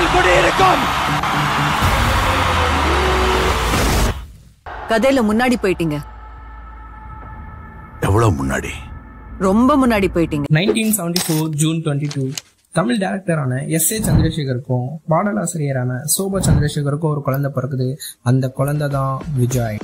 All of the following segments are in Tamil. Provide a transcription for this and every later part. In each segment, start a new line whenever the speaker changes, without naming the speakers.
காதல் கொடி இருக்கும்.
கதையில முன்னாடி போயிட்டீங்க.
எவ்வளவு முன்னாடி?
ரொம்ப முன்னாடி போயிட்டீங்க.
1974 ஜூன் 22 தமிழ் டைரக்டரான S.A. சந்திரசேகருக்கும் பாடலாசிரியரான சோபா சந்திரசேகருக்கும் ஒரு குழந்தை பிறக்குது. அந்த குழந்தை தான் விஜய்.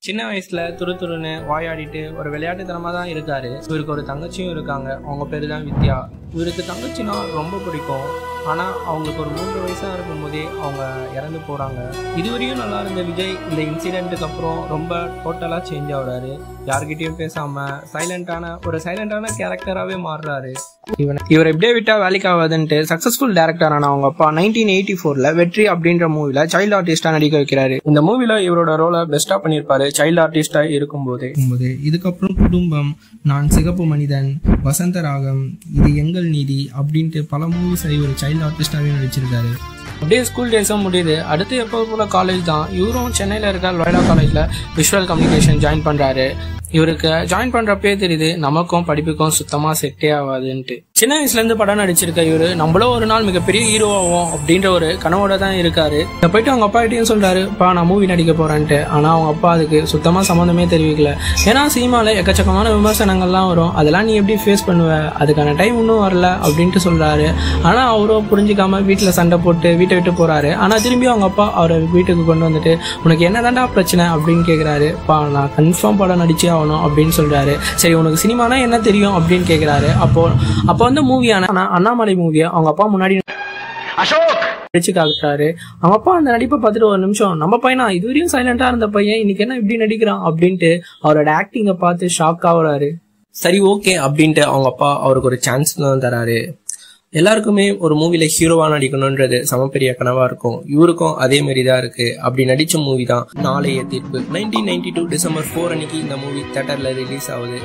சின்ன வயசுல துருன்னு வாயாடிட்டு ஒரு விளையாட்டுத்தனமா தான் இருக்காரு. இவருக்கு ஒரு தங்கச்சியும் இருக்காங்க. அவங்க பேரு தான் வித்யா. இவருக்கு தங்கச்சினா ரொம்ப பிடிக்கும். ஆனா அவங்களுக்கு ஒரு 3 வயசா இருக்கும் போதே அவங்க இறந்து போறாங்க. இதுவரையும் நல்லா இருந்த விஜய் இந்த இன்சிடென்ட்டுக்கு அப்புறம் ரொம்ப டோட்டலா சேஞ்ச் ஆகுறாரு. யார்கிட்டயும் பேசாம சைலண்டான கேரக்டராகவே மாறுறாரு. இவர் எப்படியே விட்டா வேலைக்கு ஆகாதுன்ட்டு சக்சஸ்ஃபுல் டைரக்டரான அவங்க அப்பா 1984 வெற்றி அப்படின்ற மூவில சைல்டு ஆர்டிஸ்டா நடிக்க வைக்கிறாரு. இந்த மூவில இவரோட ரோலை பெஸ்டா பண்ணிருப்பாரு சைல்டு ஆர்டிஸ்டா இருக்கும்போது. இதுக்கப்புறம் குடும்பம், நான் சிகப்பு மனிதன், வசந்த ராகம், இது எங்கள் நீதி அப்படின்ட்டு பல மூவிஸ் இவர் சைல்டு ஆர்டிஸ்டாவே நடிச்சிருக்காரு. அப்படியே ஸ்கூல் டேஸும் முடியுது. அடுத்து எப்போ போல காலேஜ் தான். இவரும் சென்னையில் இருக்க லோயலா காலேஜ்ல விஷுவல் கம்யூனிகேஷன் ஜாயின் பண்றாரு. இவருக்கு ஜாயின் பண்றப்பே தெரியுது நமக்கும் படிப்புக்கும் சுத்தமா செட்டே ஆகாதுன்ட்டு. சின்ன வயசுல இருந்து படம் நடிச்சிருக்க இவரு நம்மளும் ஒரு நாள் மிகப்பெரிய ஹீரோவாகும் அப்படின்ற ஒரு கனவோட தான் இருக்காரு. போயிட்டு அவங்க அப்பா கிட்டையும் சொல்றாரு, பா நான் மூவி நடிக்க போறேன்ட்டு. ஆனா அவங்க அப்பா அதுக்கு சுத்தமா சம்மந்தமே தெரிவிக்கல. ஏன்னா சினிமால எக்கச்சக்கமான விமர்சனங்கள்லாம் வரும், அதெல்லாம் நீ எப்படி ஃபேஸ் பண்ணுவ, அதுக்கான டைம் இன்னும் வரல அப்படின்ட்டு சொல்றாரு. ஆனா அவரும் புரிஞ்சுக்காம வீட்டுல சண்டை போட்டு வீட்டை விட்டு போறாரு. ஆனா திரும்பி அவங்க அப்பா அவரை வீட்டுக்கு கொண்டு வந்துட்டு உனக்கு என்னதான்டா பிரச்சனை அப்படின்னு கேக்குறாரு. பா நான் கன்ஃபார்ம் படம் நடிச்சே ஆகணும் அப்படின்னு சொல்றாரு. சரி உனக்கு சினிமானா என்ன தெரியும் அப்படின்னு கேக்குறாரு. அப்போ வந்து மூவியான அண்ணாமலை மூவியை அவங்க அப்பா முன்னாடி நடிச்சு காட்டுறாரு. அவங்க அப்பா அந்த நடிப்பை பார்த்துட்டு ஒரு நிமிஷம், நம்ம பையனா இதுவரையும் சைலண்டா இருந்த பையன் இன்னைக்கு என்ன இப்படி நடிக்கிறான் அப்படின்ட்டு அவரோட ஆக்டிங்கை பார்த்து ஷாக் ஆகுறாரு. சரி ஓகே அப்படின்ட்டு அவங்க அப்பா அவருக்கு ஒரு சான்ஸ் தான் தராரு. எல்லாருக்குமே ஒரு மூவில ஹீரோவா நடிக்கணும்ன்றது சமப்பெரிய கனவா இருக்கும். இவருக்கும் அதே மாதிரி தான் இருக்கு. அப்படி நடிச்ச மூவி தான் நாளைய தீர்ப்பு. 1992 டிசம்பர் 4 அன்னைக்கு இந்த மூவி தியேட்டர்ல ரிலீஸ் ஆகுது.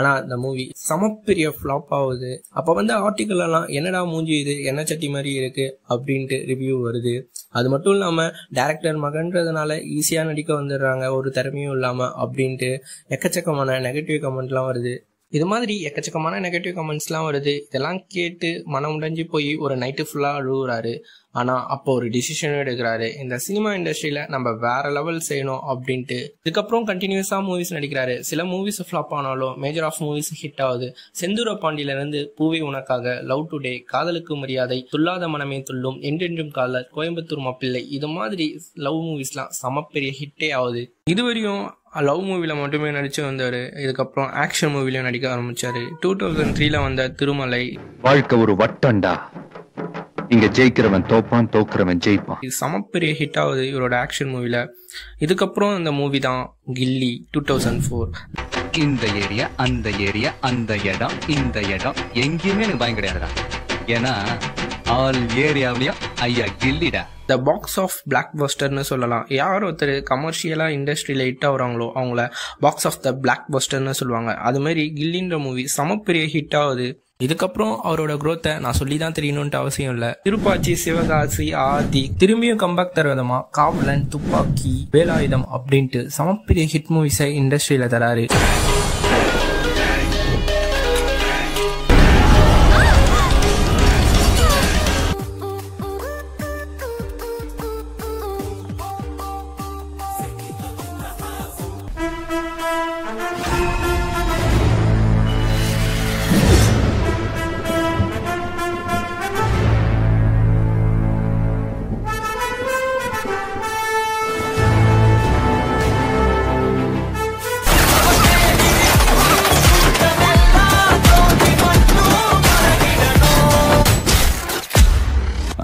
ஆனா இந்த மூவி சமப்பெரிய ஃபிளாப் ஆகுது. அப்ப வந்து ஆர்டிக்கல் எல்லாம் என்னடா மூஞ்சி இது என்ன சட்டி மாதிரி இருக்கு அப்படின்ட்டு ரிவ்யூ வருது. அது மட்டும் இல்லாம டைரக்டர் மகன்றதுனால ஈஸியா நடிக்க வந்துடுறாங்க ஒரு திறமையும் இல்லாம அப்படின்ட்டு எக்கச்சக்கமான நெகட்டிவ் கமெண்ட் எல்லாம் வருது. இது மாதிரி எக்கச்சக்கமான நெகட்டிவ் கமெண்ட்ஸ்லாம் வருது. இதெல்லாம் கேட்டு மனம் உடைஞ்சு போய் ஒரு நைட்டு ஃபுல்லா அழுகுறாரு. ஆனா அப்போ ஒரு டிசிஷனும் எடுக்கிறாரு, இந்த சினிமா இண்டஸ்ட்ரியில நம்ம வேற லெவல் செய்யணும் அப்படின்ட்டு. இதுக்கப்புறம் கண்டினியூஸா மூவிஸ் நடிக்கிறாரு. சில மூவிஸ் ஃபிளாப் ஆனாலும் மேஜர் ஆஃப் மூவிஸ் ஹிட் ஆகுது. செந்தூர பாண்டியில இருந்து பூவே உனக்காக, லவ் டுடே, காதலுக்கு மரியாதை, துல்லாத மனமே துள்ளும், என்றென்றும் காதலர், கோயம்புத்தூர் மாப்பிள்ளை, இது மாதிரி லவ் மூவிஸ்லாம் சமப்பெரிய ஹிட்டே ஆகுது. இதுவரையும் லவ் மூவில மட்டுமே நடிச்சு வந்தாரு. இதுக்கப்புறம் ஆக்ஷன் மூவிலையும் நடிக்க ஆரம்பிச்சாரு. 2003 வந்த திருமலை.
வாழ்க்கை ஒரு வட்டண்டா, இங்க ஜெயிக்கிறவன் தோப்பான், தோக்குறவன் ஜெயிப்பான்.
இது சமப்பெரிய ஹிட் ஆகுது இவரோட ஆக்ஷன் மூவில. இதுக்கப்புறம் இந்த மூவி தான் கில்லி 2004.
இந்த ஏரியா அந்த ஏரியா அந்த இடம் இந்த இடம் எங்கேயுமே எனக்கு பயம் கிடையாதுடா. ஏன்னா ஆல் ஏரியாவிலயும் ஐயா கில்லிடா.
த பாக்ஸ் ஆஃப் பிளாக் பஸ்டர்னு சொல்லலாம். யார் ஒருத்தர் கமர்ஷியலா இண்டஸ்ட்ரியில ஹிட் ஆகுறாங்களோ அவங்கள பாக்ஸ் ஆஃப் த பிளாக் பஸ்டர்னு சொல்லுவாங்க. அது மாதிரி கில்லின்ற மூவி சமப்பெரிய ஹிட் ஆகுது. இதுக்கப்புறம் அவரோட குரோத்தை நான் சொல்லிதான் தெரியணும்ட்டு அவசியம் இல்ல. திருப்பாச்சி, சிவகாசி, ஆதி, திரும்பியும் கம்பேக் தர விதமா காவலன், துப்பாக்கி, வேலாயுதம் அப்படின்ட்டு சமப்பெரிய ஹிட் மூவிஸை இண்டஸ்ட்ரியில தராரு.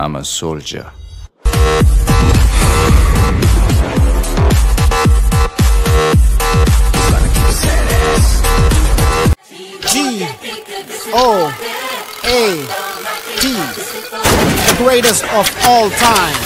I'm a soldier.
G-O-A-T, the greatest of all time.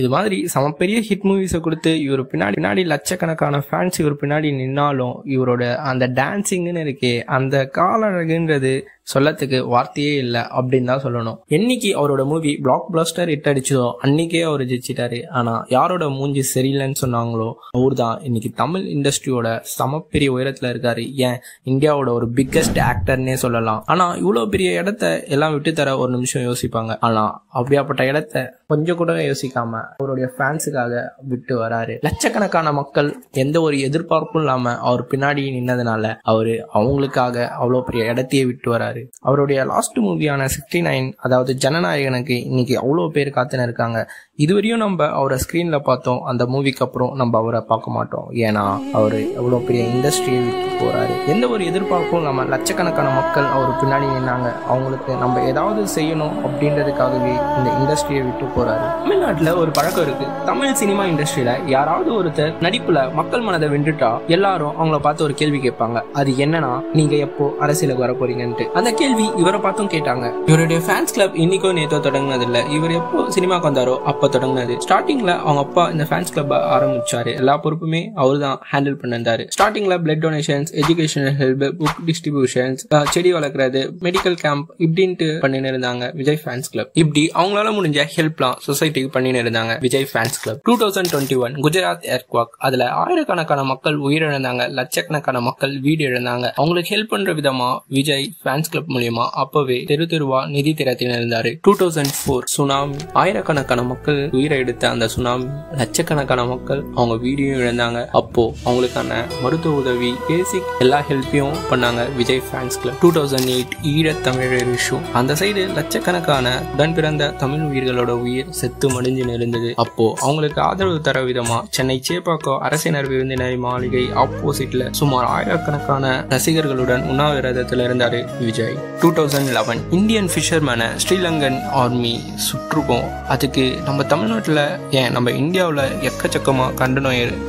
இது மாதிரி சமப்பெரிய ஹிட் மூவிஸை கொடுத்து இவர் பின்னாடி லட்சக்கணக்கான ஃபேன்ஸ் இவர் பின்னாடி நின்னாலும் இவரோட அந்த டான்சிங்னு இருக்கே, அந்த கால அழகுன்றது சொல்லத்துக்கு வார்த்தையே இல்லை அப்படின்னு தான் சொல்லணும். என்னைக்கு அவரோட மூவி பிளாக் பஸ்டர் ஹிட் அடிச்சதோ அன்னைக்கே அவர் ஜெயிச்சிட்டாரு. ஆனா யாரோட மூஞ்சி சரியில்லைன்னு சொன்னாங்களோ அவர் தான் இன்னைக்கு தமிழ் இண்டஸ்ட்ரியோட சமப்பெரிய உயரத்துல இருக்காரு. ஏன் இந்தியாவோட ஒரு பிக்கஸ்ட் ஆக்டர்னே சொல்லலாம். ஆனா இவ்வளவு பெரிய இடத்த எல்லாம் விட்டு தர ஒரு நிமிஷம் யோசிப்பாங்க. ஆனா அப்படியாப்பட்ட இடத்த கொஞ்சம் கூட யோசிக்காம அவருடைய ஃபேன்ஸுக்காக விட்டு வராரு. லட்சக்கணக்கான மக்கள் எந்த ஒரு எதிர்பார்ப்பும் இல்லாம அவர் பின்னாடி நின்னதுனால அவரு அவங்களுக்காக அவ்வளவு பெரிய இடத்தையே விட்டு வராரு. அவருடைய லாஸ்ட் மூவியான 69 அதாவது ஜனநாயகனுக்கு இன்னைக்கு அவ்வளவு பேர் காத்துன்னு இருக்காங்க. இதுவரையும் நம்ம அவரை ஸ்கிரீன்ல பார்த்தோம். அந்த மூவிக்கு அப்புறம் நம்ம அவரை பார்க்க மாட்டோம். ஏன்னா அவரு எவ்வளவு பெரிய இண்டஸ்ட்ரியை விட்டு போறாரு. எந்த ஒரு எதிர்பார்ப்பும் இல்லாம லட்சக்கணக்கான மக்கள் அவர் பின்னாடி நின்னாங்க. அவங்களுக்கு நம்ம ஏதாவது செய்யணும் அப்படின்றதுக்காகவே இந்த இண்டஸ்ட்ரியை விட்டு போறாரு. தமிழ்நாட்டுல ஒரு பழக்கம் இருக்கு. தமிழ் சினிமா இண்டஸ்ட்ரியில யாராவது ஒருத்தர் நடிப்புல மக்கள் மனதை வென்றுட்டா எல்லாரும் அவங்கள பார்த்து ஒரு கேள்வி கேட்பாங்க. அது என்னன்னா, நீங்க எப்போ அரசியலுக்கு வர போறீங்கன்ட்டு. அந்த கேள்வி இவரை பார்த்தும் கேட்டாங்க. இவருடைய ஃபேன்ஸ் கிளப் இன்னைக்கோ நேத்தோ தொடங்கினது இல்ல. இவர் எப்போ சினிமாக்கு வந்தாரோ அப்ப தொடங்கினது. ஸ்டார்டிங்ல அவங்க அப்பா இந்த ஃபேன்ஸ் கிளப் ஆரம்பிச்சாரு. எல்லா பொறுப்புமே அவரு தான் ஹேண்டில் பண்ணிருந்தாரு. ஸ்டார்டிங்ல blood donations, educational help, book distributions, செடி வளர்க்கறது, மெடிக்கல் கேம்ப் இப்படின்ட்டு பண்ணிட்டு இருந்தாங்க விஜய் ஃபேன்ஸ் கிளப். இப்படி அவங்களால முடிஞ்ச ஹெல்ப்லாம் சொசைட்டிக்கு பண்ணிட்டு இருந்தாங்க Vijay fans club. 2021 Gujarat earthquake, அதுல ஆயிரக்கணக்கான மக்கள் உயிரிழந்தாங்க. லட்சக்கணக்கான மக்கள் வீடு இழந்தாங்க. அவங்களுக்கு ஹெல்ப் பண்ற விதமா விஜய் ஃபேன்ஸ் கிளப் மூலியமா அப்பவே தெரு தெருவா நிதி திரட்டின்னு இருந்தாரு. 2004 சுனாமி, ஆயிரக்கணக்கான மக்கள் உயிரை எடுத்த அந்த சுனாமி, லட்சக்கணக்கான மக்கள் அவங்க வீடியும் இழந்தாங்க. அப்போ அவங்களுக்கான மருத்துவ உதவி, பேசிக் எல்லா ஹெல்ப்பையும் பண்ணாங்க விஜய் ஃபேன்ஸ் கிளப். 2008 ஈழத்தமிழர் இஷ்யூ, அந்த சைடு லட்சக்கணக்கான உடன் பிறந்த தமிழ் உயிர்களோட உயிர் செத்து மடிஞ்சு இருந்தது. அப்போ அவங்களுக்கு ஆதரவு தர விதமா சென்னை சேப்பாக்கம் அரசினர் விருந்தினர் மாளிகை ஆப்போசிட்ல சுமார் ஆயிரக்கணக்கான ரசிகர்களுடன் உண்ணாவிரதத்தில் இருந்தாரு விஜய். 2011 இந்தியன் ஃபிஷர்மேனை ஸ்ரீலங்கன் ஆர்மி சுற்றுக்கும். அதுக்கு நம்ம தமிழ்நாட்டுல ஏன் நம்ம இந்தியாவுல எக்கச்சக்கமா கண்டனம்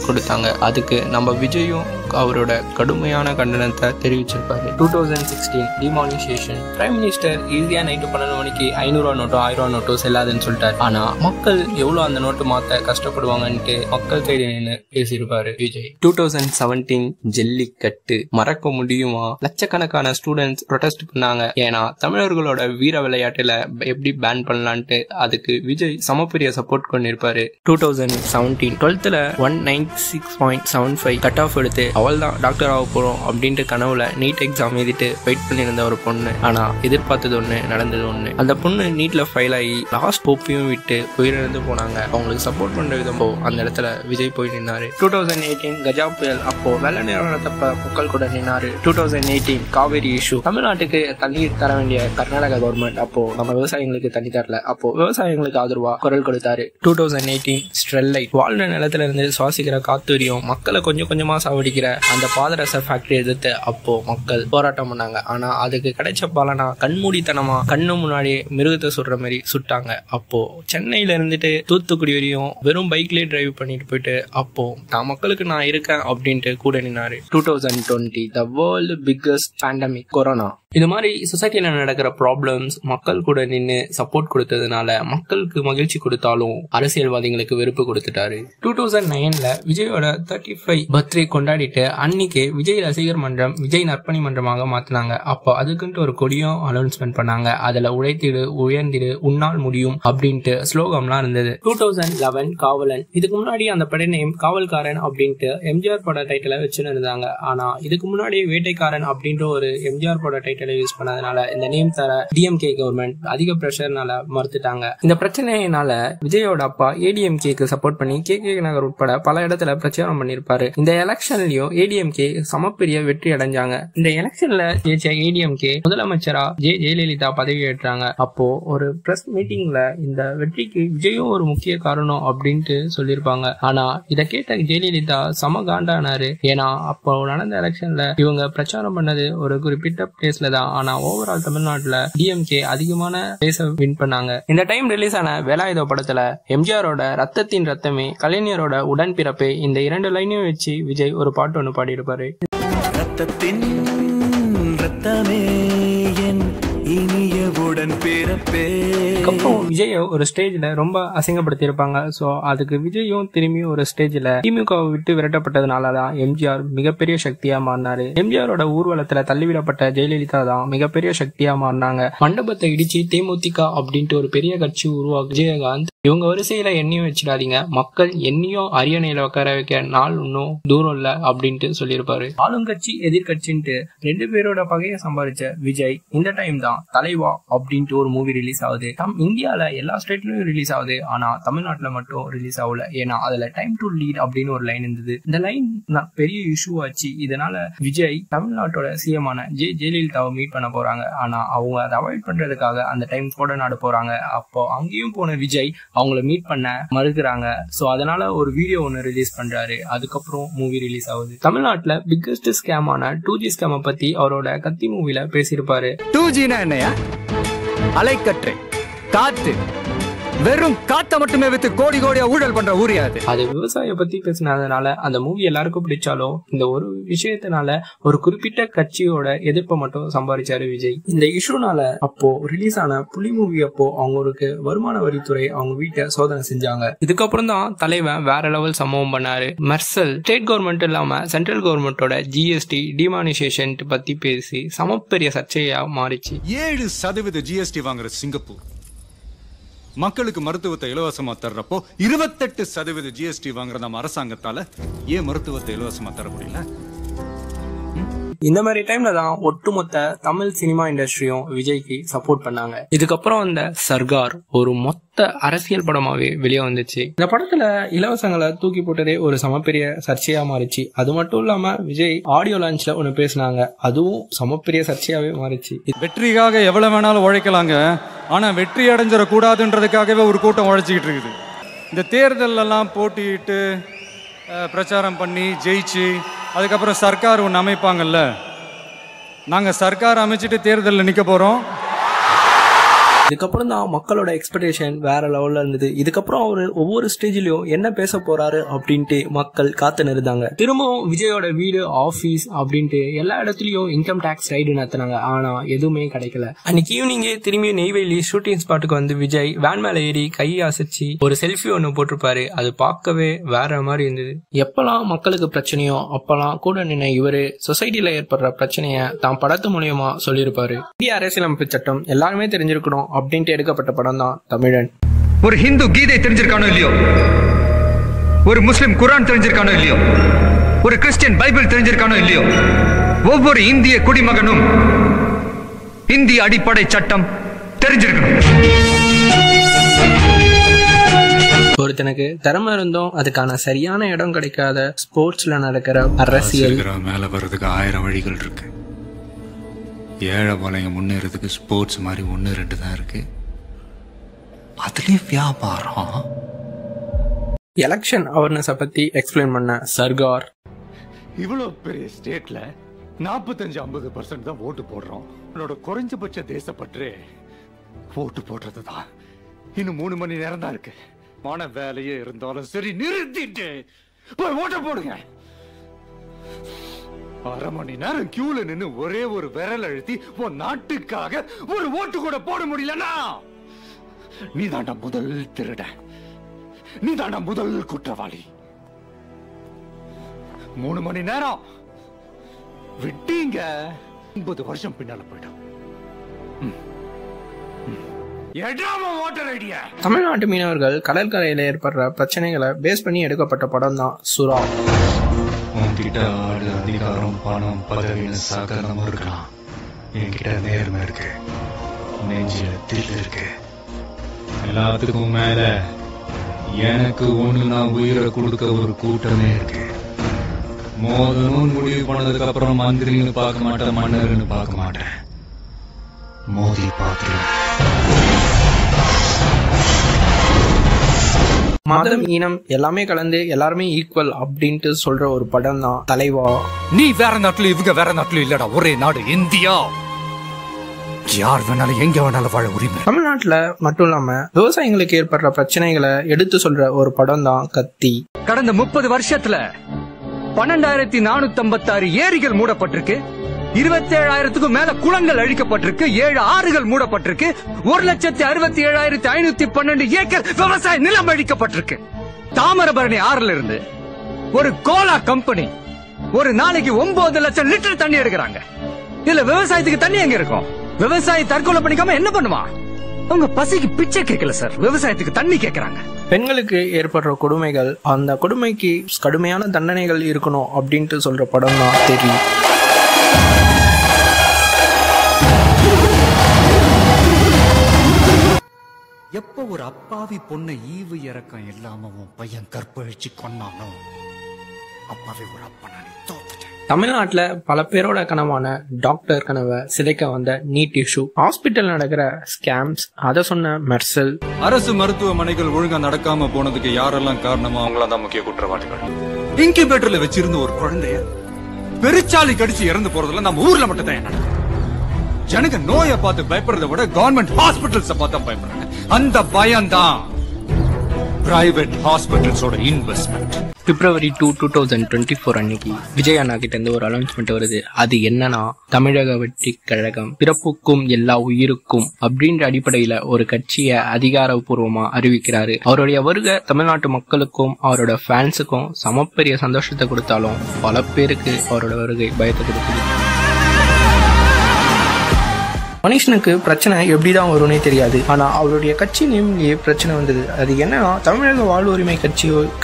கொடுத்தாங்க. அதுக்கு நம்ம விஜயும் அவரோட கடுமையான கண்டனத்தை தெரிவிச்சிருப்பாரு. 2016 டிமானிசேஷன், பிரைம் மினிஸ்டர் ஈஸியா நைட்டு 12 மணிக்கு 500 நோட்டோ 1000 நோட்டோ செல்லாதுன்னு சொல்லிட்டாரு. ஆனா மக்கள் எவ்வளவு அந்த நோட்டு மாத்த கஷ்டப்படுவாங்கன்ட்டு மக்கள் சைடு நின்று பேசியிருப்பாரு விஜய். 2017 ஜல்லிக்கட்டு, மறக்க முடியுமா? லட்சக்கணக்கான ஸ்டூடெண்ட்ஸ் ப்ரொடெஸ்ட் பண்ணாங்க. ஏன்னா தமிழர்களோட வீர விளையாட்டுல எப்படி பேன் பண்ணலான்ட்டு. அதுக்கு விஜய் சமப்பெரிய சப்போர்ட் பண்ணிருப்பாரு. 2017 12th 196.75 கட் ஆஃப் எடுத்து அவள் தான் டாக்டர் ஆக போறோம் அப்படின்ட்டு கனவுல நீட் எக்ஸாம் எழுதிட்டு வெயிட் பண்ணியிருந்த ஒரு பொண்ணு. ஆனா எதிர்பார்த்தது ஒண்ணு, நடந்தது ஒண்ணு. அந்த பொண்ணு நீட்ல ஃபெயில் ஆகி லாஸ்ட் போப்பையும் விட்டு உயிரிழந்து போனாங்க. அவங்களுக்கு சப்போர்ட் பண்ற விதமோ அந்த இடத்துல விஜய் போய் நின்னாரு. 2018 கஜா புயல், அப்போ வெள்ள நிறுவனத்தப்ப மக்கள் கூட நின்னாரு. 2018 காவேரி இஷ்யூ, தமிழ்நாட்டுக்கு தண்ணி தர வேண்டிய கர்நாடகா கவர்மெண்ட் அப்போ நம்ம விவசாயிகளுக்கு தண்ணி தரல. அப்போ விவசாயிகளுக்கு ஆதரவா குரல் கொடுத்தாரு. 2018 ஸ்டெர்லைட், வாழ்ந்த நிலத்துல இருந்து சுவாசிக்கிற காத்துரியும் மக்களை கொஞ்சம் கொஞ்சமா சாவடிக்கிற அந்த பாதரச ஃபேக்டரி எதிர்த்து அப்போ மக்கள் போராட்டம் பண்ணாங்க. ஆனா அதுக்கு கிடைச்ச பலனா கண்மூடித்தனமா கண்ணு முன்னாடி மிருகத்தை சுடுற மாதிரி சுட்டாங்க. அப்போ சென்னையில இருந்துட்டு தூத்துக்குடி வரையும் வெறும் பைக்லயே டிரைவ் பண்ணிட்டு போயிட்டு அப்போ நான் மக்களுக்கு நான் இருக்கேன் அப்படின்ட்டு கூட நின்னாரு. 2020 the world biggest pandemic corona. இது மாதிரி சொசைட்டில நடக்கிற ப்ராப்ளம்ஸ் மக்கள் கூட நின்று சப்போர்ட் கொடுத்ததுனால மக்களுக்கு மகிழ்ச்சி கொடுத்தாலும் அரசியல்வாதிகளுக்கு வெறுப்பு கொடுத்துட்டாரு. 2009 விஜயோட 35 பர்த்டே கொண்டாடிட்டு அன்னைக்கு விஜய் ரசிகர் மன்றம் விஜய் நற்பணி மன்றமாக மாத்தினாங்க. அப்போ அதுக்குன்ட்டு ஒரு கொடியும் அனௌன்ஸ்மெண்ட் பண்ணாங்க. அதுல உழைத்திடு, உயர்ந்திடு, உன்னால் முடியும் அப்படின்ட்டு ஸ்லோகம்லாம் இருந்தது. 2011 காவலன், இதுக்கு முன்னாடி அந்த பட நேம் காவல்காரன் அப்படின்ட்டு எம்ஜிஆர் பட டைட்டில வச்சுருந்தாங்க. ஆனா இதுக்கு முன்னாடி வேட்டைக்காரன் அப்படின்ற ஒரு எம்ஜிஆர் பட டைட்டில் யூஸ் பண்ணதுனால இந்த நேம் தர டிஎம்கே கவர்மெண்ட் அதிக பிரஷர்னால மறுத்துட்டாங்க. இந்த பிரச்சனையினால விஜயோட அப்பா ஏடிஎம்கேக்கு சப்போர்ட் பண்ணி கே நகர் உட்பட பல இடத்துல பிரச்சாரம் பண்ணிருப்பாரு. இந்த எலெக்ஷன்லயும் ஏடிஎம்கே சமப்பெரிய வெற்றி அடைஞ்சாங்க. இந்த எலெக்ஷன்ல ஜெயிச்ச ஏடிஎம்கே முதலமைச்சரா ஜெயலலிதா பதவி ஏற்றாங்க. அப்போ ஒரு பிரஸ் மீட்டிங்ல இந்த வெற்றிக்கு விஜயும் ஒரு முக்கிய காரணம் அப்படின்ட்டு சொல்லிருப்பாங்க. ஆனா இத கேட்ட ஜெயலலிதா சம காண்டானாரு. ஏன்னா அப்போ நடந்த எலெக்ஷன்ல இவங்க பிரச்சாரம் பண்ணது ஒரு குறிப்பிட்ட பிளேஸ்ல தான். ஆனா ஓவரால் தமிழ்நாட்டுல டிஎம்கே அதிகமான பிளேஸ வின் பண்ணாங்க. இந்த டைம் ரிலீஸ் ஆன வேலாயுத படத்துல எம்ஜிஆரோட ரத்தத்தின் ரத்தமே, கலைஞரோட உடன்பிறப்பே, இந்த 2 லைனையும் வச்சு விஜய் ஒரு பாட்டு ஒண்ணு பாடியிருப்பாரு.
ரத்தத்தின் ரத்தமே, என் இனியவுடன் பிறப்பே.
அப்புறம் விஜய் ஒரு ஸ்டேஜ்ல ரொம்ப அசிங்கப்படுத்தி இருப்பாங்க. சோ அதுக்கு விஜயும் திரும்பி ஒரு ஸ்டேஜ்ல திமுகவை விட்டு விரட்டப்பட்டதுனாலதான் எம்ஜிஆர் மிகப்பெரிய சக்தியா மாறினாரு. எம்ஜிஆரோட ஊர்வலத்துல தள்ளிவிடப்பட்ட ஜெயலலிதா தான் மிகப்பெரிய சக்தியா மாறினாங்க. மண்டபத்தை இடிச்சு தேமுதிக அப்படின்ட்டு ஒரு பெரிய கட்சி உருவாக்கு விஜயகாந்த் இவங்க வரிசையில எண்ணியும் வச்சிடாதீங்க, மக்கள் எண்ணியும் அரியணையில உட்கார வைக்க நாள் இன்னும் தூரம் இல்ல அப்படின்ட்டு சொல்லியிருப்பாரு. ஆளுங்கட்சி எதிர்கட்சின்ட்டு 2 பேரோட பகையை சம்பாதிச்ச விஜய் இந்த டைம் தான் தலைவா அப்படின்ட்டு ஒரு மூவி ரிலீஸ் ஆகுது. இந்தியால எல்லா ஸ்டேட்லயும் ரிலீஸ் ஆகுது, ஆனா தமிழ்நாட்டுல மட்டும் ரிலீஸ் ஆகல. ஏன்னா அதுல டைம் டு லீட் அப்படின்னு ஒரு லைன் இருந்தது. இந்த லைன் பெரிய இஷ்யூ ஆச்சு. இதனால விஜய் தமிழ்நாட்டோட சிஎம் ஆன ஜெயலலிதாவை மீட் பண்ண போறாங்க. ஆனா அவங்க அதை அவாய்ட் பண்றதுக்காக அந்த டைம் கோடநாடு போறாங்க. அப்போ அங்கேயும் போன விஜய் அவங்கள மீட் பண்ண மறுக்கிறாங்க. சோ அதனால ஒரு வீடியோ ஒன்னு ரிலீஸ் பண்றாரு. அதுக்கப்புறம் மூவி ரிலீஸ் ஆகுது. தமிழ்நாட்டுல பிக்கஸ்ட் ஸ்கேமான 2G ஸ்கேம பத்தி அவரோட கத்தி மூவில பேசியிருப்பாரு.
2Gனா என்னையா? அலைக்கற்றை காத்து, வெறும் காத்த மட்டுமே வித்து கோடி கோடியா ஊழல் பண்ற ஊரியா அது
விவசாய பத்தி பேசினதுனால அந்த மூவி எல்லாருக்கும் பிடிச்சாலும் இந்த ஒரு விஷயத்தினால ஒரு குறிப்பிட்ட கட்சியோட எதிர்ப்பை மட்டும் சம்பாதிச்சாரு விஜய். இந்த இஷ்யூனால அப்போ ரிலீஸ் ஆன புலி மூவி அப்போ அவங்களுக்கு வருமான வரித்துறை அவங்க வீட்டை சோதனை செஞ்சாங்க. இதுக்கப்புறம் தான் தலைவன் வேற லெவல் சம்பவம் பண்ணாரு. மெர்சல் ஸ்டேட் கவர்மெண்ட் இல்லாம சென்ட்ரல் கவர்மெண்டோட GST டிமானிசேஷன் பத்தி பேசி சமப்பெரிய சர்ச்சையா மாறிச்சு.
7% GST வாங்குற சிங்கப்பூர் மக்களுக்கு மருத்துவத்தை இலவசமா தர்றப்போ 28% GST வாங்குற நம்ம அரசாங்கத்தால ஏன் மருத்துவத்தை இலவசமா தர முடியல?
இந்த மாதிரி டைம்ல தான் ஒட்டுமொத்த தமிழ் சினிமா இண்டஸ்ட்ரியும் விஜய்க்கு சப்போர்ட் பண்ணாங்க. இதுக்கப்புறம் அந்த சர்கார் ஒரு மொத்த அரசியல் படமாவே வெளியே வந்துச்சு. இந்த படத்துல இலவசங்களை தூக்கி போட்டதே ஒரு சமப்பெரிய சர்ச்சையா மாறிச்சு. அது மட்டும் இல்லாம விஜய் ஆடியோ லான்ச்ல ஒண்ணு பேசினாங்க, அதுவும் சமப்பெரிய சர்ச்சையாவே மாறிச்சு.
வெற்றிக்காக எவ்வளவு வேணாலும் உழைக்கலாங்க, ஆனா வெற்றி அடைஞ்சிட கூடாதுன்றதுக்காகவே ஒரு கூட்டம் உழைச்சிக்கிட்டு இருக்குது. இந்த தேர்தல் எல்லாம் போட்டிட்டு பிரச்சாரம் பண்ணி ஜெயிச்சு அதுக்கப்புறம் சர்க்கார் ஒன்று அமைப்பாங்கல்ல, நாங்கள் சர்க்கார் அமைச்சிட்டு தேர்தலில் நிற்க போகிறோம்.
இதுக்கப்புறம் தான் மக்களோட எக்ஸ்பெக்டேஷன் வேற லெவல்ல இருந்தது. இதுக்கப்புறம் அவரு ஒவ்வொரு ஸ்டேஜ்லயும் என்ன பேச போறாரு அப்படின்ட்டு மக்கள் காத்து நிறுத்தாங்க. திரும்பவும் விஜயோட வீடு, ஆபீஸ் அப்படின்ட்டு எல்லா இடத்துலயும் இன்கம் டாக்ஸ் ரைடு நடத்தினாங்க. ஆனா எதுவுமே கிடைக்கல. அன்னைக்கு ஈவினிங்கே திரும்பி நெய்வேலி ஷூட்டிங் ஸ்பாட்டுக்கு வந்து விஜய் வேன் மேல ஏறி கையை அசைச்சு ஒரு செல்ஃபி ஒன்னு போட்டிருப்பாரு. அது பார்க்கவே வேற மாதிரி இருந்தது. எப்பெல்லாம் மக்களுக்கு பிரச்சனையோ அப்பெல்லாம் கூட நின்று இவரு சொசைட்டில ஏற்படுற பிரச்சனைய தான் படத்து மூலியமா சொல்லியிருப்பாரு. இந்திய அரசியலமைப்பு சட்டம் எல்லாருமே தெரிஞ்சிருக்கணும் அப்படின்ட்டு எடுக்கப்பட்ட படம் தான் தமிழன்.
ஒரு ஹிந்து கீதை தெரிஞ்சிருக்கானோ இல்லையோ, ஒரு முஸ்லிம் குரான் தெரிஞ்சிருக்கானோ இல்லையோ, ஒரு கிறிஸ்டியன் பைபிள் தெரிஞ்சிருக்கானோ இல்லையோ, ஒவ்வொரு இந்திய குடிமகனும் இந்திய அடிப்படை சட்டம் தெரிஞ்சிருக்கணும்.
ஒருத்தனுக்கு திறமை இருந்தும் அதுக்கான சரியான இடம் கிடைக்காத ஸ்போர்ட்ஸ்ல நடக்கிற அரசியல்
மேல வர்றதுக்கு 1000 வழிகள் இருக்கு. ஏழை போலைங்க முன்னேறதுக்கு ஸ்போர்ட்ஸ் மாதிரி 1-2 தான் இருக்கு. அதுலயும் வியாபாரம்.
எலெக்ஷன் அவேர்னஸ் பத்தி எக்ஸ்பிளைன் பண்ண சர்கார்,
இவ்வளவு பெரிய ஸ்டேட்ல 45-50% தான் ஓட்டு போடுறோம். என்னோட குறைஞ்சபட்ச தேசப்பற்று ஓட்டு போடுறதுதான். இன்னும் 3 மணி நேரம் தான் இருக்கு. மான வேலையே இருந்தாலும் சரி நிறுத்திட்டு போய் ஓட்ட போடுங்க. 1/2 மணி நேரம் கியூல நின்னு ஒரே ஒரு விரல் அழுத்தி உன் நாட்டுக்காக ஒரு ஓட்டு கூட போட முடியலனா நீ தாண்டா முதல் திருட, நீ தாண்டா முதல் குற்றவாளி. 3 மணி நேரம் விட்டீங்க, 9 வருஷம் பின்னால போயிடும்.
தமிழ்நாட்டு மீனவர்கள் கடற்கரையில ஏற்படுற பிரச்சனைகளை பேஸ் பண்ணி எடுக்கப்பட்ட படம் தான் சுறா.
உன்கிட்ட ஆடு, அதிகாரம், பணம், பதவின்னு சகலம் இருக்கலாம். என்கிட்ட நேர்மை இருக்கு, நெஞ்சில தில் இருக்கு. எல்லாத்துக்கும் மேல எனக்கு ஒண்ணு நான் உயிரை கொடுக்க ஒரு கூட்டமே இருக்கு. மோதணும் முடிவு பண்ணதுக்கு அப்புறம் மந்திரின்னு பார்க்க மாட்டேன், மன்னர்னு பார்க்க மாட்டேன், மோதி பார்த்துருவேன்.
மதம், இனம் எல்லாமே கலந்து எல்லாருமே ஈக்குவல் அப்படின்ட்டு சொல்ற ஒரு படம் தான் தலைவா.
நீ வேற நாட்டுல இவங்க வேற நாட்டுல இல்லடா, ஒரே நாடு இந்தியா. யார் வேணாலும் எங்க வேணாலும் வாழ உரிமை.
தமிழ்நாட்டுல மட்டும் இல்லாம விவசாயிகளுக்கு ஏற்படுற பிரச்சனைகளை எடுத்து சொல்ற ஒரு படம் தான் கத்தி.
கடந்த 30 வருஷத்துல 12,456 ஏரிகள் மூடப்பட்டிருக்கு. 27,000க்கும் மேல குளங்கள் அழிக்கப்பட்டிருக்கு, 7 ஆறுகள் மூடப்பட்டிருக்கு, 1,67,512 ஏக்கர் விவசாய நிலம் அழிக்கப்பட்டிருக்கு. தாமிரபரணி ஆறுல இருந்து ஒரு கோலா கம்பெனி ஒரு நாளைக்கு 9 லட்சம் லிட்டர் தண்ணி எடுக்கிறாங்க. இதுல விவசாயத்துக்கு தண்ணி எங்க இருக்கும்? விவசாயி தற்கொலை பண்ணிக்காம என்ன பண்ணுவான்? அவங்க பசிக்கு பிச்சை கேட்கல சார், விவசாயத்துக்கு தண்ணி கேட்கறாங்க.
பெண்களுக்கு ஏற்படுற கொடுமைகள், அந்த கொடுமைக்கு கடுமையான தண்டனைகள் இருக்கணும் அப்படின்ட்டு சொல்ற படம் தான் தெரியும்.
எப்ப ஒரு அப்பாவி பொண்ணை ஈவு இறக்கம் இல்லாம உன் பையன் கற்பழிச்சு கொண்டானோ அப்பாவே ஒரு அப்பனா நீ தோத்துட்டேன்.
தமிழ்நாட்டுல பல பேரோட கனவான டாக்டர் கனவை சிதைக்க வந்த நீட் இஷ்யூ, ஹாஸ்பிட்டல் நடக்கிற ஸ்கேம்ஸ், அதை சொன்ன மெர்சல்,
அரசு மருத்துவமனைகள் ஒழுங்கா நடக்காம போனதுக்கு யாரெல்லாம் காரணமோ அவங்கள தான் முக்கிய குற்றவாளிகள். இன்குபேட்டர்ல வச்சிருந்த ஒரு குழந்தைய பெருச்சாலி கடிச்சு இறந்து போறதுல நம்ம ஊர்ல மட்டும் தான் என்ன. ஜனங்க நோயை பார்த்து பயப்படுறதை விட கவர்மெண்ட் ஹாஸ்பிட்டல்ஸ் பார்த்து பயப்படுறாங்க. அந்த பயம் தான் பிரைவேட் ஹாஸ்பிட்டல்ஸோட இன்வெஸ்ட்மெண்ட்.
February 2, 2024 அன்னைக்கு விஜய் அண்ணா கிட்ட இருந்து ஒரு அனௌன்ஸ்மெண்ட் வருது. அது என்னன்னா, தமிழக வெற்றி கழகம் பிறப்புக்கும் எல்லா உயிருக்கும் அப்படின்ற அடிப்படையில ஒரு கட்சியை அதிகாரப்பூர்வமா அறிவிக்கிறாரு. அவருடைய வருகை தமிழ்நாட்டு மக்களுக்கும் அவரோட ஃபேன்ஸுக்கும் சமப்பெரிய சந்தோஷத்தை கொடுத்தாலும் பல பேருக்கு அவரோட வருகை பயத்தை கொடுக்குது. மனுஷனுக்கு பிரச்சனை எப்படிதான் வரும்னே தெரியாது. ஆனா அவருடைய கட்சி நேம்லயே பிரச்சனை வந்தது. அது என்னன்னா, தமிழக வாழ்வுரிமை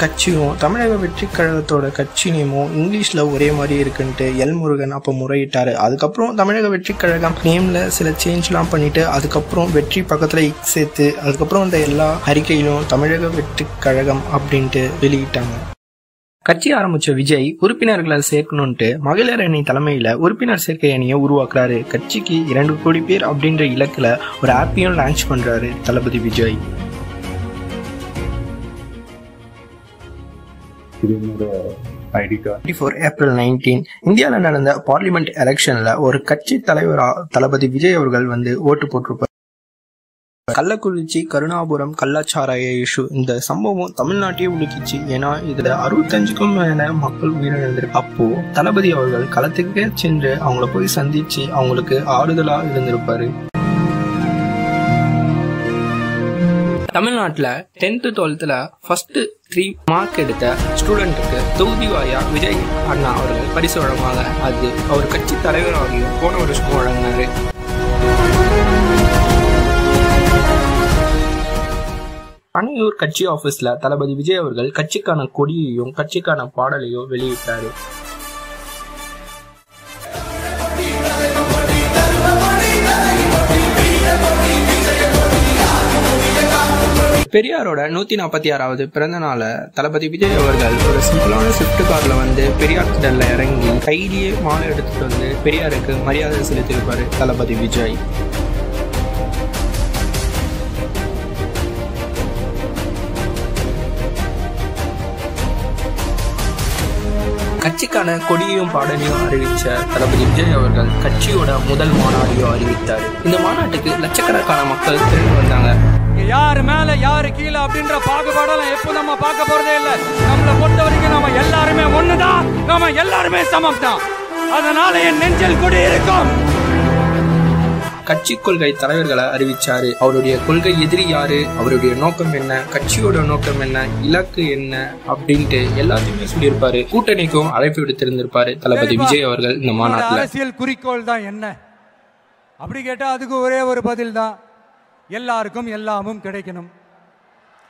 கட்சியும் தமிழக வெற்றி கழகத்தோட கட்சி நேமும் இங்கிலீஷ்ல ஒரே மாதிரி இருக்குன்ட்டு எல் முருகன் அப்ப முறையிட்டாரு. அதுக்கப்புறம் தமிழக வெற்றி கழகம் நேம்ல சில சேஞ்ச் எல்லாம் பண்ணிட்டு அதுக்கப்புறம் வெற்றி பக்கத்துல சேர்த்து அதுக்கப்புறம் அந்த எல்லா அறிக்கையிலும் தமிழக வெற்றி கழகம் அப்படின்ட்டு வெளியிட்டாங்க. கட்சி ஆரம்பிச்ச விஜய் உறுப்பினர்களை சேர்க்கணும்ட்டு மகளிர் அணி தலைமையில உறுப்பினர் சேர்க்கை அணியை உருவாக்குறாரு. கட்சிக்கு 2 கோடி பேர் அப்படின்ற இலக்குல ஒரு ஆப்பையும் லான்ச் பண்றாரு தளபதி விஜய். April 19 இந்தியாவில் நடந்த பார்லிமெண்ட் எலெக்ஷன்ல ஒரு கட்சி தலைவரா தளபதி விஜய் அவர்கள் வந்து ஓட்டு போட்டிருப்பார். கள்ளக்குறிச்சி கருணாபுரம் கள்ளச்சாராய இஷ்யூ, இந்த சம்பவம் தமிழ்நாட்டையே உலுக்கிச்சு. ஏன்னா இதுல 65க்கும் மேல மக்கள் உயிரிழந்திருக்கு. அப்போ தளபதி அவர்கள் களத்துக்கே சென்று அவங்கள போய் சந்திச்சு அவங்களுக்கு ஆறுதலா இருந்திருப்பாரு. தமிழ்நாட்டுல 10th 12th ஃபர்ஸ்ட் 3 மார்க் எடுத்த ஸ்டூடெண்ட்டுக்கு தொகுதி வாரியா விஜய் அண்ணா அவர்கள் பரிசு வழங்குவாங்க. அது அவர் கட்சி தலைவராகியும் போன வருஷம் வழங்கினாரு. அணையூர் கட்சி ஆபீஸ்ல தளபதி விஜய் அவர்கள் கட்சிக்கான கொடியையும் கட்சிக்கான பாடலையும் வெளியிட்டாரு. பெரியாரோட 146வது பிறந்த நாள தளபதி விஜய் அவர்கள் ஒரு சிம்பிளான ஸ்விஃப்ட் கார்ல வந்து பெரியார் திடல்ல இறங்கி கையிலேயே மாலை எடுத்துட்டு வந்து பெரியாருக்கு மரியாதை செலுத்தியிருப்பாரு தளபதி விஜய். கட்சிக்கான கொடியையும் பாடலையும் அறிவிச்ச தளபதி விஜய் அவர்கள் கட்சியோட முதல் மாநாடையும் அறிவித்தார். இந்த மாநாட்டுக்கு லட்சக்கணக்கான மக்கள் திரண்டு வந்தாங்க.
யாரு மேல யாரு கீழே அப்படின்ற பாகுபாடெல்லாம் எப்போ நம்ம பார்க்க போறதே இல்லை. நம்மளை பொறுத்த வரைக்கும் நம்ம எல்லாருமே ஒண்ணுதான், நம்ம எல்லாருமே சமம் தான். அதனால என் நெஞ்சில் கொடி இருக்கும்.
கட்சி கொள்கை தலைவர்களை அறிவிச்சாரு. அவருடைய கொள்கை எதிரி யாரு, அவருடைய நோக்கம் என்ன, கட்சியோட நோக்கம் என்ன, இலக்கு என்ன அப்படின்ட்டு எல்லாத்தையுமே சொல்லியிருப்பாரு. கூட்டணிக்கும் அழைப்பு விடுத்திருந்திருப்பாரு தளபதி விஜய் அவர்கள். இந்த மாநாட்டில்
அரசியல் குறிக்கோள் தான் என்ன அப்படி கேட்டா அதுக்கு ஒரே ஒரு பதில் தான், எல்லாருக்கும் எல்லாமும் கிடைக்கணும்.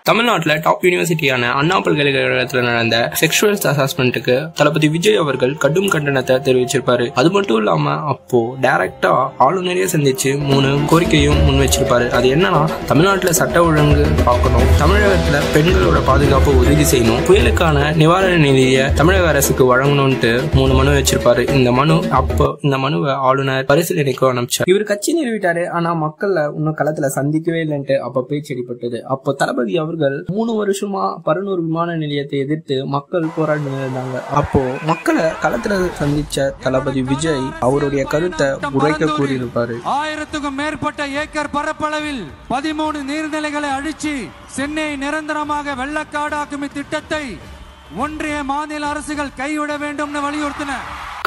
தமிழ்நாட்டில் டாப் யூனிவர்சிட்டியான அண்ணா பல்கலைக்கழகத்தில் நடந்த செக்ஷுவல் ஹராஸ்மெண்ட்டுக்கு தளபதி விஜய் அவர்கள் கடும் கண்டனத்தை தெரிவிச்சிருப்பாரு. அது மட்டும் இல்லாம அப்போ டைரக்டா ஆளுநரையே சந்திச்சு 3 கோரிக்கையும் முன் வச்சிருப்பாரு. அது என்னன்னா, தமிழ்நாட்டில் சட்ட ஒழுங்கு பார்க்கணும், தமிழகத்துல பெண்களோட பாதுகாப்பு உறுதி செய்யணும், புயலுக்கான நிவாரண நிதியை தமிழக அரசுக்கு வழங்கணும்ட்டு 3 மனு வச்சிருப்பாரு. இந்த மனுவை ஆளுநர் பரிசீலனைக்கு அனுப்பிச்சார். இவர் கட்சி நிறுவிட்டாரு. ஆனா மக்கள் இன்னும் களத்துல சந்திக்கவே இல்லைன்ட்டு அப்ப பேச்சடிப்பட்டது. அப்போ தளபதி அவர்கள் 3 வருஷமா பரனூர் விமான நிலையத்தை எதிர்த்து மக்கள் போராடி இருந்தாங்க. அப்போ மக்களை களத்துல சந்திச்ச தளபதி விஜய் அவருடைய கருத்தை உரைக்க கூறியிருப்பாரு.
1000க்கும் மேற்பட்ட ஏக்கர் பரப்பளவில் 13 நீர்நிலைகளை அழிச்சு சென்னை நிரந்தரமாக வெள்ளக்காடாக்கும் திட்டத்தை ஒன்றிய மாநில அரசுகள் கைவிட வேண்டும் வலியுறுத்தின.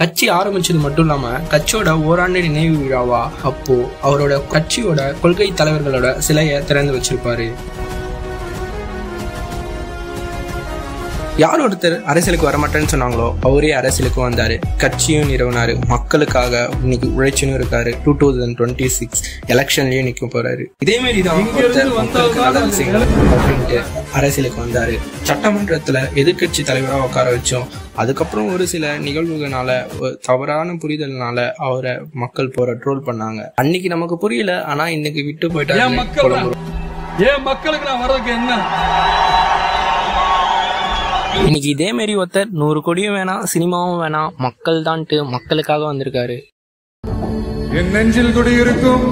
கட்சி ஆரம்பிச்சது மட்டும் இல்லாம கட்சியோட ஓராண்டு நினைவு விழாவா அப்போ அவரோட கட்சியோட கொள்கை தலைவர்களோட சிலையை திறந்து வச்சிருப்பாரு. யார் ஒருத்தர் அரசியலுக்கு வரமாட்டேன்னு சொன்னாங்களோ அவரே அரசியலுக்கு வந்தாரு, கட்சியும் நிறுவனாரு, மக்களுக்காக இன்னைக்கு உழைச்சுன்னு இருக்காரு. 2026 எலெக்ஷன்லயும் நிக்க போறாரு. இதே மாதிரிதான் மக்களுக்கு நல்லது செய்யணும் அப்படின்ட்டு அரசியலுக்கு வந்தாரு. சட்டமன்றத்துல எதிர்கட்சி தலைவரா உட்கார வச்சோம். அதுக்கப்புறம் ஒரு சில நிகழ்வுகளால தவறான புரிதல்னால அவரை மக்கள் ட்ரோல் பண்ணாங்க. அன்னைக்கு நமக்கு புரியல, ஆனா இன்னைக்கு விட்டு போயிட்டாங்க. மக்களுக்கு நான் வர்றதுக்கு என்ன? இன்னைக்கு இதே மாதிரி ஒருத்தர் 100 கோடியும் வேணாம், சினிமாவும் வேணாம், மக்கள் தான்ட்டு மக்களுக்காக வந்திருக்காரு.
என் நெஞ்சில் குடி இருக்கும்